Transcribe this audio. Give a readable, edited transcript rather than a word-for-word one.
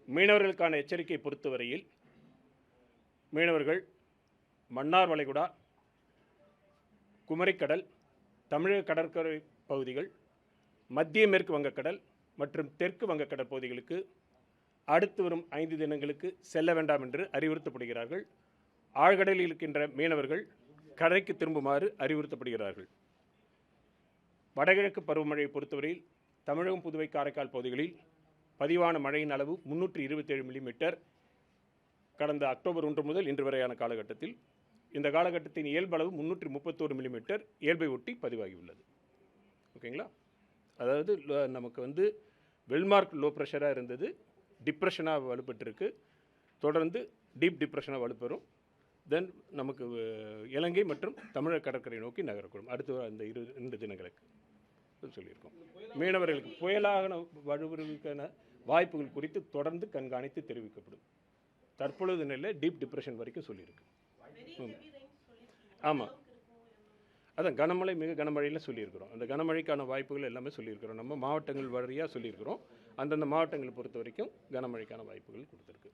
மீனவர்களுக்கான எச்சரிக்கை பொறுத்தவரையில் மீனவர்கள் மன்னார் வளைகுடா, குமரிக்கடல், தமிழக கடற்கரை பகுதிகள், மத்திய மேற்கு வங்கக்கடல் மற்றும் தெற்கு வங்கக்கடல் பகுதிகளுக்கு அடுத்து வரும் 5 தினங்களுக்கு செல்ல வேண்டாம் என்று அறிவுறுத்தப்படுகிறார்கள். ஆழ்கடலில் இருக்கின்ற மீனவர்கள் கரைக்கு திரும்புமாறு அறிவுறுத்தப்படுகிறார்கள். வடகிழக்கு பருவமழையை பொறுத்தவரையில் தமிழகம், புதுவை, காரைக்கால் பகுதிகளில் பதிவான மழையின் அளவு 327 மில்லிமீட்டர் கடந்த அக்டோபர் 1 முதல் இன்று வரையான காலகட்டத்தில். இந்த காலகட்டத்தின் இயல்பளவு 331 மில்லிமீட்டர் இயல்பை ஒட்டி பதிவாகியுள்ளது. ஓகேங்களா? அதாவது நமக்கு வெல்மார்க் லோ ப்ரெஷராக இருந்தது, டிப்ரெஷனாக வலுப்பெற்றிருக்கு, தொடர்ந்து டீப் டிப்ரெஷனாக வலுப்பெறும். தென் நமக்கு இலங்கை மற்றும் தமிழக கடற்கரை நோக்கி நகரக்கூடும் அடுத்து அந்த 2 தினங்களுக்கு சொல்லியிருக்கோம். மீனவர்களுக்கு புயலாக வலுவதற்கான வாய்ப்புகள் குறித்து தொடர்ந்து கண்காணித்து தெரிவிக்கப்படும். தற்பொழுது நிலை டீப் டிப்ரெஷன் வரைக்கும் சொல்லியிருக்கு. ஆமாம், அதான் கனமழை, மிக கனமழையில் சொல்லியிருக்கிறோம். அந்த கனமழைக்கான வாய்ப்புகள் எல்லாமே சொல்லியிருக்கிறோம். நம்ம மாவட்டங்கள் வழியாக சொல்லியிருக்கிறோம். அந்தந்த மாவட்டங்களை பொறுத்த வரைக்கும் கனமழைக்கான வாய்ப்புகள் கொடுத்துருக்கு.